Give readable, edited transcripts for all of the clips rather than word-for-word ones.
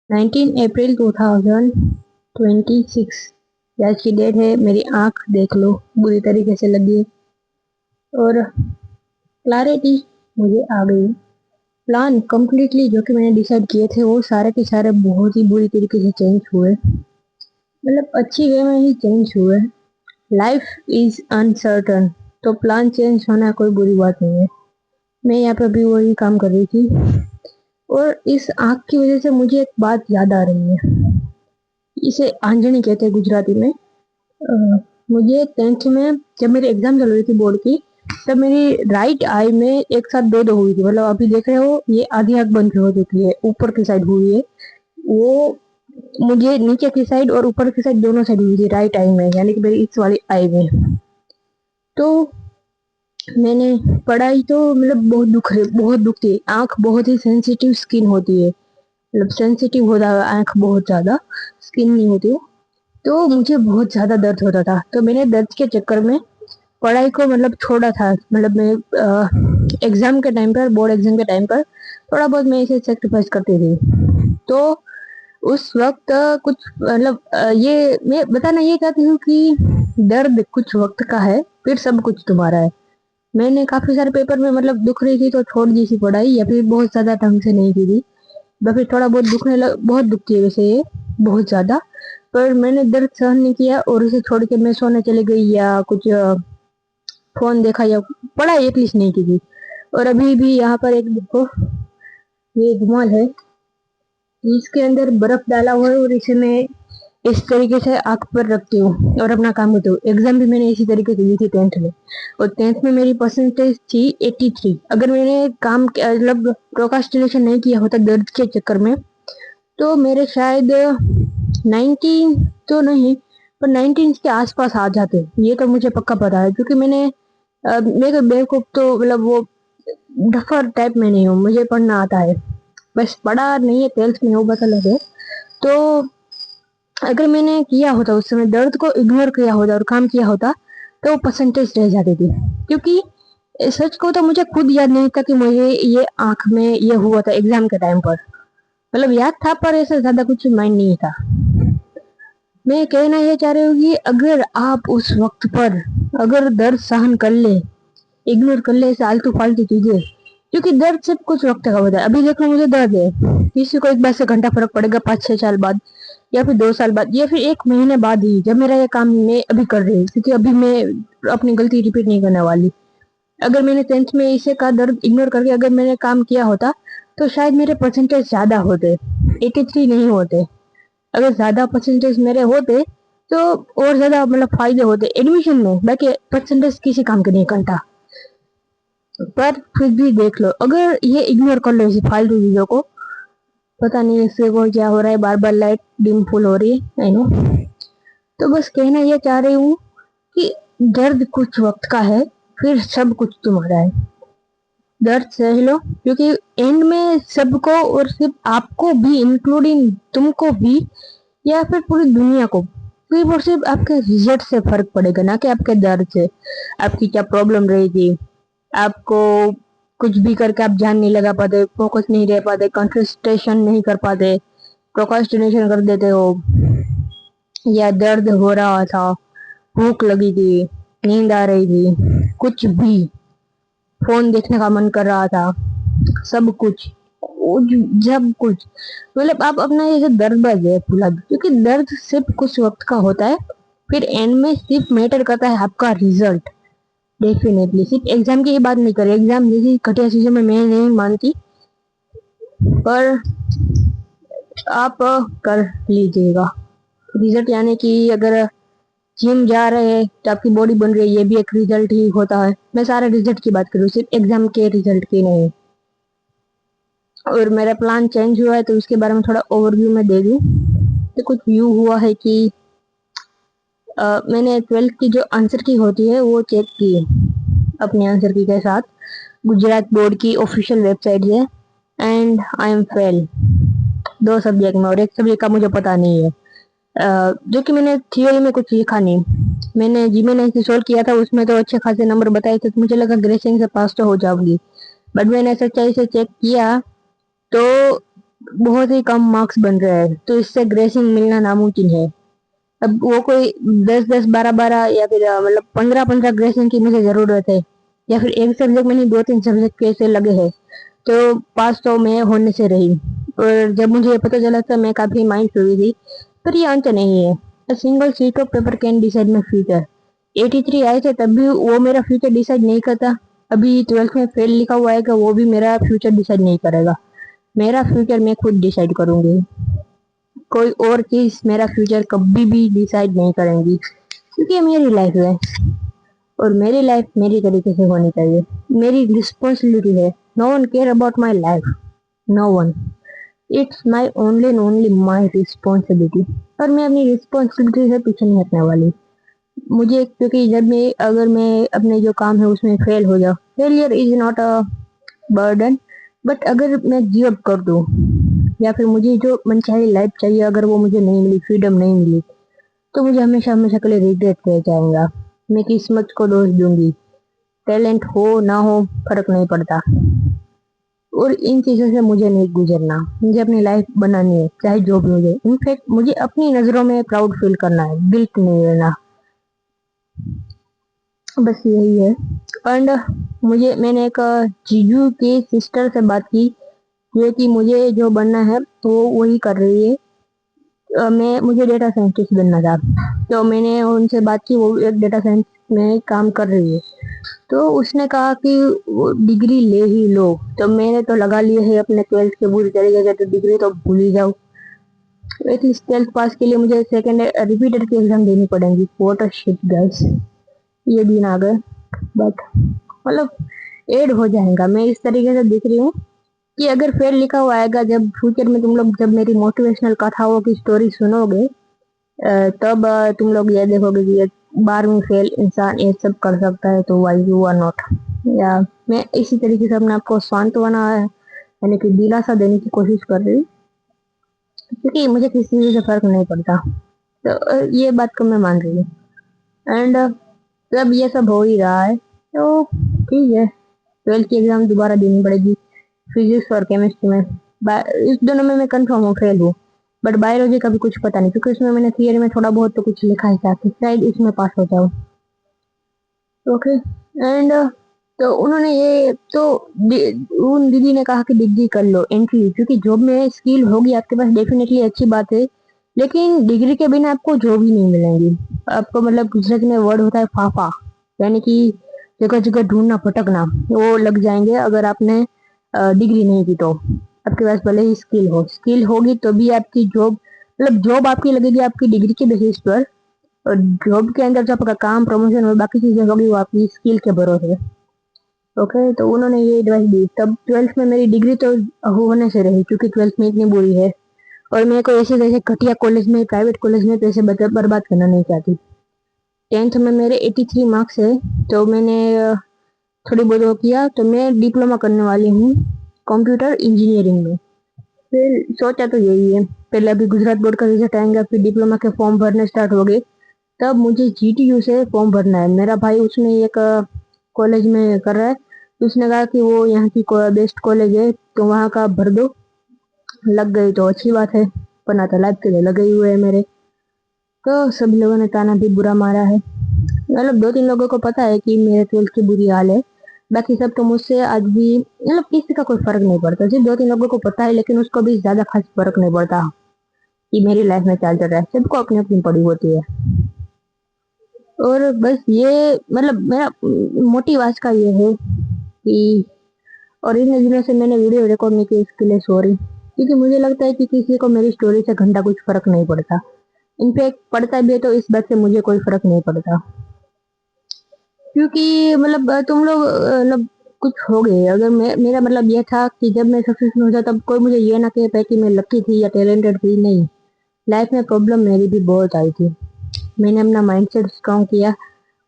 19 अप्रैल 2026 आज की डेट है। मेरी आंख देख लो बुरी तरीके से लगी है और क्लैरिटी मुझे आ गई। प्लान कंप्लीटली जो कि मैंने डिसाइड किए थे वो सारे के सारे बहुत ही बुरी तरीके से चेंज हुए, मतलब अच्छी वे में ही चेंज हुए। लाइफ इज अनसर्टन, तो प्लान चेंज होना कोई बुरी बात नहीं है। मैं यहाँ पे भी वही काम कर रही थी और इस आंख की वजह से मुझे एक बात याद आ रही है। इसे आंजनी कहते हैं गुजराती में। मुझे 10th में जब मेरी एग्जाम चल रही थी बोर्ड की, तब मेरी राइट आई में एक साथ दो दो हुई थी। मतलब अभी देख रहे हो ये आधी आंख बंद हो चुकी है, ऊपर की साइड हुई है वो। मुझे नीचे की साइड और ऊपर की साइड दोनों साइड हुई थी राइट आई में, यानी कि मेरी इस वाली आई में। तो मैंने पढ़ाई तो मतलब बहुत दुखती है आंख, बहुत ही सेंसिटिव स्किन होती है, मतलब सेंसिटिव होता है आंख बहुत ज्यादा, स्किन नहीं होती है। तो मुझे बहुत ज्यादा दर्द होता था, तो मैंने दर्द के चक्कर में पढ़ाई को मतलब छोड़ा था। मतलब मैं एग्जाम के टाइम पर, बोर्ड एग्जाम के टाइम पर थोड़ा बहुत मैं इसे सेक्रीफाइस करती थी। तो उस वक्त कुछ मतलब ये मैं बताना ये चाहती हूँ कि दर्द कुछ वक्त का है, फिर सब कुछ तुम्हारा है। मैंने काफी सारे पेपर में मतलब दुख रही थी तो छोड़ दी थी पढ़ाई, या फिर बहुत ज्यादा ढंग से नहीं की थी। फिर थोड़ा बहुत बहुत दुखती है वैसे ये, बहुत ज्यादा। पर मैंने दर्द सहन नहीं किया और उसे छोड़ के मैं सोने चली गई या कुछ फोन देखा या पढ़ाई एटलीस्ट नहीं की थी। और अभी भी यहाँ पर एक देखो, ये रुमाल है, इसके अंदर बर्फ डाला हुआ है और इसे मैं इस तरीके से आंख पर रखती हूँ और अपना काम करती हूँ। एग्जाम भी मैंने इसी तरीके से दी थी 10th में, और 10th में मेरी परसेंटेज थी 83। अगर मैंने मतलब प्रोकास्टिनेशन नहीं किया होता दर्द के चक्कर में, तो मेरे शायद 19 तो नहीं, पर 19 के आसपास आ जाते, ये तो मुझे पक्का पता है। क्योंकि मेरे बेवकूफ तो मतलब वो डफर टाइप में नहीं हूँ, मुझे पढ़ना आता है। बस पढ़ा नहीं है 12th में, वो बस अलग है। तो अगर मैंने किया होता उस समय, दर्द को इग्नोर किया होता और काम किया होता, तो परसेंटेज रह जाती थी। क्योंकि सच को तो मुझे खुद याद नहीं था कि मुझे ये आंख में ये हुआ था एग्जाम के टाइम पर। मतलब याद था पर ऐसा ज्यादा कुछ माइंड नहीं था। मैं कहना ये चाह रही हूँ कि अगर आप उस वक्त पर अगर दर्द सहन कर ले, इग्नोर कर ले ऐसे आलतू फालतू चीजें, क्योंकि दर्द सिर्फ कुछ वक्त का होता है। अभी देखो मुझे दर्द है, किसी को एक बार से घंटा फर्क पड़ेगा 5-6 साल बाद, या फिर 2 साल बाद, या फिर 1 महीने बाद ही, जब मेरा ये काम मैं अभी कर रही हूँ। क्योंकि अभी मैं अपनी गलती रिपीट नहीं करने वाली। अगर मैंने 10th में इसे का दर्द इग्नोर करके अगर मैंने काम किया होता, तो शायद मेरे परसेंटेज ज्यादा होते, 83 नहीं होते। अगर ज्यादा परसेंटेज मेरे होते तो और ज्यादा मतलब फायदे होते एडमिशन में। बाकी परसेंटेज किसी काम के नहीं घंटा। पर फिर भी देख लो, अगर ये इग्नोर कर लो इसी फालतू चीजों को, पता नहीं इससे को क्या हो रहा है, बार बार लाइट डिम फुल हो रही है, आई नो। तो बस कहना ये चाह रही हूँ कि दर्द कुछ वक्त का है, फिर सब कुछ तुम्हारा है। दर्द सह लो, क्योंकि एंड में सबको, और सिर्फ आपको भी इंक्लूडिंग तुमको भी, या फिर पूरी दुनिया को, सिर्फ और सिर्फ आपके रिजल्ट से फर्क पड़ेगा, ना कि आपके दर्द से। आपकी क्या प्रॉब्लम रहेगी, आपको कुछ भी करके आप ध्यान नहीं लगा पाते, फोकस नहीं रह पाते, कंसंट्रेशन नहीं कर पाते, प्रोक्रास्टिनेशन कर देते हो, या दर्द हो रहा था, भूख लगी थी, नींद आ रही थी, कुछ भी, फोन देखने का मन कर रहा था, सब कुछ, जब कुछ, मतलब आप अपना ये जो दर्द है भुला दो। क्योंकि दर्द सिर्फ कुछ वक्त का होता है, फिर एंड में सिर्फ मैटर करता है आपका रिजल्ट। डेफिनेटली सिर्फ एग्जाम की ही बात नहीं करें, एग्जाम जैसी घटिया चीजों में मैं नहीं मानती, पर आप कर लीजिएगा रिजल्ट। यानी कि अगर जिम जा रहे हैं तो आपकी बॉडी बन रही है, ये भी एक रिजल्ट ही होता है। मैं सारे रिजल्ट की बात करूँ, सिर्फ एग्जाम के रिजल्ट की नहीं। और मेरा प्लान चेंज हुआ है तो उसके बारे में थोड़ा ओवरव्यू में दे दूँ। तो कुछ व्यू हुआ है कि मैंने 12th की जो आंसर की होती है वो चेक की है अपने आंसर की के साथ, गुजरात बोर्ड की ऑफिशियल वेबसाइट है। And I am fail 2 subject में, और एक सब्जेक्ट का मुझे पता नहीं है। जो कि मैंने थियोरी में कुछ लिखा नहीं। मैंने जीमेल से सॉल्व किया था, उसमें तो अच्छे खासे नंबर बताए थे, तो मुझे लगा ग्रेसिंग से पास तो हो जाऊंगी। बट मैंने सच्चाई से चेक किया तो बहुत ही कम मार्क्स बन रहे हैं, तो इससे ग्रेसिंग मिलना नामुमकिन है। अब वो कोई 10-10, 12-12 या फिर मतलब 15-15 ग्रेसिंग की मुझे जरूरत है, या फिर एक सब्जेक्ट में नहीं 2-3 सब्जेक्ट कैसे लगे हैं, तो पास तो मैं होने से रही। और जब मुझे ये पता चला था मैं काफी मायूस हुई थी। पर ये अंत नहीं है। A single sheet of paper can decide my future. 83 आए थे तब भी वो मेरा फ्यूचर डिसाइड नहीं करता। अभी 12th में फेल लिखा हुआ है कि वो भी मेरा फ्यूचर डिसाइड नहीं करेगा। मेरा फ्यूचर मैं खुद डिसाइड करूंगी। कोई और चीज मेरा फ्यूचर कभी भी डिसाइड नहीं करेंगी, क्योंकि ये मेरी लाइफ है और मेरी लाइफ मेरी तरीके से होनी चाहिए। मेरी रिस्पॉन्सिबिलिटी है। No one care about my life, no one. It's my only and only my responsibility. और मैं अपनी रिस्पॉन्सिबिलिटी से पीछे नहीं हटने वाली। मुझे क्योंकि जब मैं अगर मैं अपने जो काम है उसमें फेल हो जाऊँ, failure is not a burden, but अगर मैं गिव अप कर दूँ या फिर मुझे जो मनचाही लाइफ चाहिए अगर वो मुझे नहीं मिली, फ्रीडम नहीं मिली, तो मुझे हमेशा हमेशा के लिए रिग्रेट रह जाएगा। मैं किस्मत को दोष दूंगी। टैलेंट हो ना हो फर्क नहीं पड़ता। और इन चीजों से मुझे नहीं गुजरना। मुझे अपनी लाइफ बनानी है, चाहे जो भी हो जाए। इनफैक्ट मुझे अपनी नजरों में प्राउड फील करना है, गिल्ट नहीं लेना। बस यही है। एंड मैंने एक जीजू की सिस्टर से बात की, ये कि मुझे जो बनना है तो वही कर रही है। मैं मुझे डेटा साइंटिस्ट बनना था, तो मैंने उनसे बात की, वो एक डेटा साइंस में काम कर रही है। तो उसने कहा कि वो डिग्री ले ही लो। तो मैंने तो लगा लिए है अपने 12th के बुरी तरीके से, तो डिग्री तो भूल ही जाओ। एटलीस्ट 12th पास के लिए मुझे सेकेंड रिपीटेड की एग्जाम देनी पड़ेगी। व्हाट अ शिट गाइस, ये दिन आ गए। बट मतलब एड हो जाएगा। मैं इस तरीके से दिख रही हूँ कि अगर फेल लिखा हुआ आएगा, जब फ्यूचर में तुम लोग जब मेरी मोटिवेशनल कथाओं की स्टोरी सुनोगे, तब तुम लोग ये देखोगे कि ये 12वीं फेल इंसान ये सब कर सकता है, तो वाई यू आर नॉट। या मैं इसी तरीके से अपने आपको सांत्वना यानी कि दिलासा देने की कोशिश कर रही हूँ, क्योंकि मुझे किसी चीज से फर्क नहीं पड़ता। तो ये बात को मैं मान रही हूँ। एंड जब ये सब हो ही रहा है तो ठीक है, 12th की एग्जाम दोबारा देनी पड़ेगी। फिजिक्स और केमिस्ट्री में इस दोनों में मैं कंफर्म हूँ फेल हूँ। बट बायोलॉजी का भी कुछ पता नहीं, क्योंकि उसमें मैंने थियरी में थोड़ा बहुत तो कुछ लिखा है, साथ शायद इसमें पास हो जाऊँ। ओके। एंड तो उन्होंने ये तो उन दीदी ने कहा कि डिग्री कर लो एंट्री, क्योंकि जॉब में स्किल होगी आपके पास डेफिनेटली अच्छी बात है, लेकिन डिग्री के बिना आपको जॉब ही नहीं मिलेंगी। आपको मतलब गुजरात में वर्ड होता है फाफा, यानी कि जगह जगह ढूंढना भटकना, वो लग जाएंगे अगर आपने डिग्री नहीं की तो। आपके पास भले ही स्किल हो, स्किल होगी तो भी आपकी जॉब, मतलब जॉब आपकी लगेगी आपकी डिग्री के बेसिस पर। और जॉब के अंदर जो आपका काम, प्रमोशन और बाकी चीजें होगी वो आपकी स्किल के भरोसे। ओके, तो उन्होंने ये एडवाइस दी। तब 12th में मेरी डिग्री तो होने से रही, क्योंकि 12th में इतनी बुरी है। और मैं कोई ऐसे जैसे घटिया कॉलेज में, प्राइवेट कॉलेज में पैसे बर्बाद करना नहीं चाहती। 10th में मेरे 83 मार्क्स है, तो मैंने थोड़ी बहुत वो किया, तो मैं डिप्लोमा करने वाली हूँ कंप्यूटर इंजीनियरिंग में। फिर सोचा तो यही है, पहले अभी गुजरात बोर्ड का रिजल्ट आएगा, फिर डिप्लोमा के फॉर्म भरने स्टार्ट हो गए। तब मुझे जीटीयू से फॉर्म भरना है। मेरा भाई उसने एक कॉलेज में कर रहा है, तो उसने कहा कि वो यहाँ की बेस्ट कॉलेज है, तो वहाँ का भर दो। लग गई तो अच्छी बात है, वरना तो लाइफ के लिए लगे ही हुए है मेरे। तो सभी लोगों ने ताना भी बुरा मारा है। मतलब 2-3 लोगों को पता है कि मेरे 12th की बुरी हाल है। बाकी सब तो मुझसे आज भी, मतलब किसी का कोई फर्क नहीं पड़ता। सिर्फ 2-3 लोगों को पता है, लेकिन उसको भी ज्यादा खास फर्क नहीं पड़ता कि मेरी लाइफ में क्या चल रहा है। सबको अपनी अपनी पड़ी होती है। और बस ये मतलब मेरा मोटिव आज का ये है कि, और इन दिनों से मैंने वीडियो रिकॉर्ड नहीं की, इसके लिए सॉरी। क्योंकि मुझे लगता है कि किसी को मेरी स्टोरी से घंटा कुछ फर्क नहीं पड़ता। इनफैक्ट पड़ता भी है तो इस बात से मुझे कोई फर्क नहीं पड़ता। क्योंकि मतलब तुम लोग मतलब कुछ हो गए। अगर मेरा मतलब ये था कि जब मैं सक्सेसफुल हो जाता, तब कोई मुझे ये ना कह पाए कि मैं लकी थी या टैलेंटेड थी। नहीं, लाइफ में प्रॉब्लम मेरी भी बहुत आई थी। मैंने अपना माइंडसेट स्ट्रॉन्ग किया।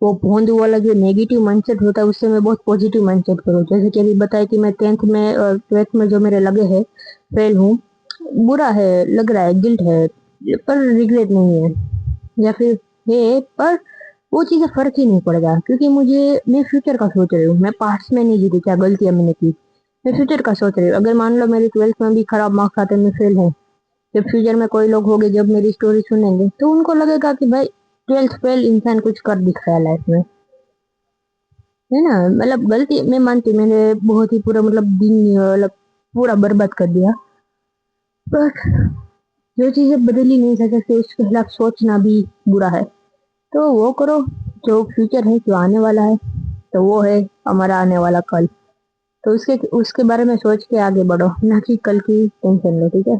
वो भोंदू वाला जो नेगेटिव माइंडसेट होता है, उससे मैं बहुत पॉजिटिव माइंडसेट करूँ। जैसे कि अभी बताया कि मैं 10th में और 12th में जो मेरे लगे है फेल हूँ, बुरा है, लग रहा है, गिल्ट है, पर रिग्रेट नहीं है। या फिर है, पर वो चीजें फर्क ही नहीं पड़ेगा, क्योंकि मैं फ्यूचर का सोच रही हूँ। मैं पास्ट में नहीं जीती क्या गलतियां मैंने की। मैं फ्यूचर का सोच रही हूँ। अगर मान लो मेरे 12th में भी खराब मार्क्स आते, मैं फेल हूँ, जब फ्यूचर में कोई लोग होंगे जब मेरी स्टोरी सुनेंगे तो उनको लगेगा कि भाई 12th फेल इंसान कुछ कर दिखाया लाइफ में, है ना। मतलब गलती मैं मानती हूँ, मैंने बहुत ही पूरा मतलब दिन मतलब पूरा बर्बाद कर दिया, बट जो चीजें बदल ही नहीं सकते उसके खिलाफ सोचना भी बुरा है। तो वो करो जो फ्यूचर है, जो आने वाला है, तो वो है हमारा आने वाला कल। तो उसके उसके बारे में सोच के आगे बढ़ो, ना कि कल की टेंशन लो, ठीक है।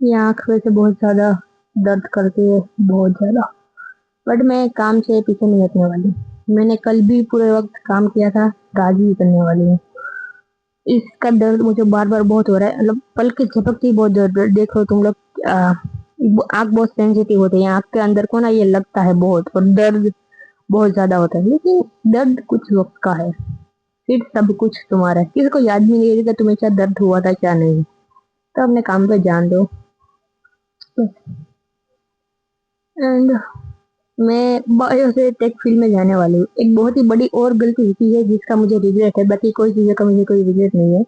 ये आँख वैसे बहुत ज्यादा दर्द करती है, बहुत ज्यादा, बट मैं काम से पीछे नहीं हटने वाली। मैंने कल भी पूरे वक्त काम किया था, आज भी करने वाली हूँ। इसका दर्द मुझे बार बार बहुत हो रहा है, मतलब पल के झपकते ही बहुत दर्द, देखो तुम लोग आँख बहुत सेंसिटिव होती है, आँख के अंदर को ना ये लगता है बहुत, और दर्द बहुत ज्यादा होता है, लेकिन दर्द कुछ वक्त का है, फिर सब कुछ तुम्हारा है। किसी को याद भी नहीं रहेगा तुम्हें क्या दर्द हुआ था क्या नहीं। तो अपने काम पे ध्यान दो। एंड मैं बायो से टेक फील्ड में जाने वाली हूँ। एक बहुत ही बड़ी और गलती हुई है जिसका मुझे रिग्रेट है, बाकी कोई चीज़ का मुझे कोई रिग्रेट नहीं है,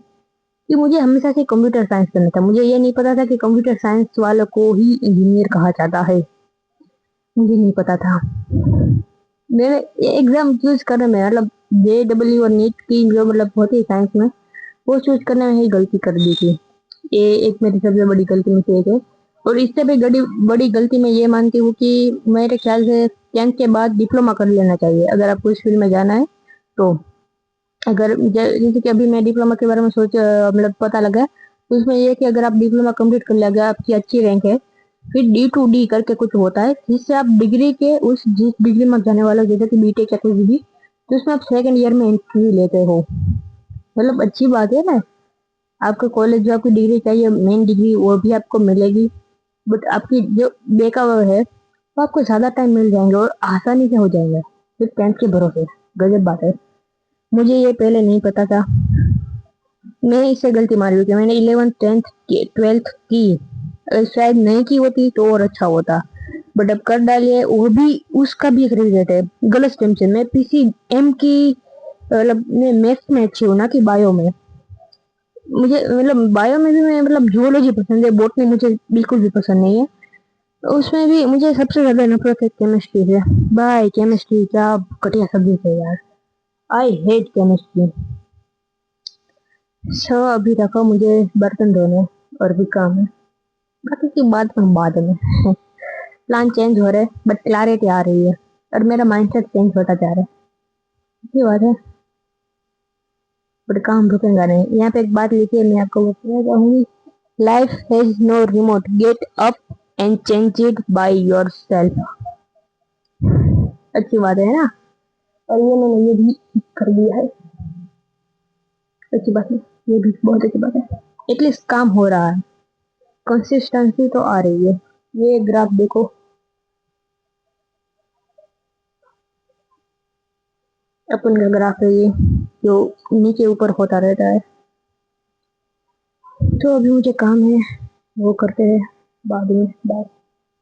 कि मुझे हमेशा से कंप्यूटर साइंस करना था। मुझे ये नहीं पता था कि कंप्यूटर साइंस वालों को ही इंजीनियर कहा जाता है, मुझे नहीं पता था। मैंने एग्जाम चूज करने में मतलब JEE और नीट की जो मतलब होती है साइंस में, वो चूज करने में ही गलती कर दी थी। ये एक मेरी सबसे बड़ी गलती में से एक है। और इससे भी बड़ी बड़ी गलती मैं ये मानती हूँ कि मेरे ख्याल से 10th के बाद डिप्लोमा कर लेना चाहिए अगर आपको इस फील्ड में जाना है तो। अगर जैसे कि अभी मैं डिप्लोमा के बारे में मतलब पता लगा, तो उसमें ये है कि अगर आप डिप्लोमा कंप्लीट कर लिया, अगर आपकी अच्छी रैंक है, फिर D2D करके कुछ होता है जिससे आप डिग्री के उस जिस डिग्री में जाने वाले हो, जैसे कि बीटेक या कुछ भी, तो उसमें आप सेकंड ईयर में एंट्री लेते हो। मतलब अच्छी बात है ना। आपको कॉलेज जो आपकी डिग्री चाहिए मेन डिग्री वो भी आपको मिलेगी, बट आपकी जो बेका वो है वो आपको ज्यादा टाइम मिल जाएंगे और आसानी से हो जाएगा, फिर 10th के भरोसे। गजब बात है, मुझे ये पहले नहीं पता था। मैंने इससे गलती मारी हुई कि मैंने 11th 10th की 12th की, अगर शायद नहीं की होती तो और अच्छा होता, बट अब कर डाली है, वो भी उसका भी एक रिग्रेट है। गलत स्टेम से मैं PCM की मतलब मैं मैथ्स में अच्छी हूँ ना कि बायो में। मुझे मतलब बायो में भी मैं मतलब जूलॉजी पसंद है, बॉटनी मुझे बिल्कुल भी पसंद नहीं है। उसमें भी मुझे सबसे ज्यादा नफरत है केमिस्ट्री से। भाई केमिस्ट्री क्या घटिया सब्जेक्ट है यार, आई हेट केमिस्ट्री। सो अभी रखो मुझे बर्तन धोने और भी काम है, बाकी की बात हम बाद में। प्लान चेंज हो रहा है बट क्लैरिटी आ रही है, और मेरा माइंडसेट चेंज होता जा रहा है, ये बात है। बट काम रुकेगा नहीं। यहाँ पे एक बात लिखी है, मैं आपको बताना चाहूंगी। Life has know remote, get up and change it by your self. अच्छी बात है ना। और ये मैंने ये भी कर लिया है, अच्छी बात है, ये भी बहुत अच्छी बात है। एटलीस्ट काम हो रहा है, कंसिस्टेंसी तो आ रही है। ये ग्राफ देखो, अपन का ग्राफ है ये, जो नीचे ऊपर होता रहता है। तो अभी मुझे काम है, वो करते हैं बाद में बात।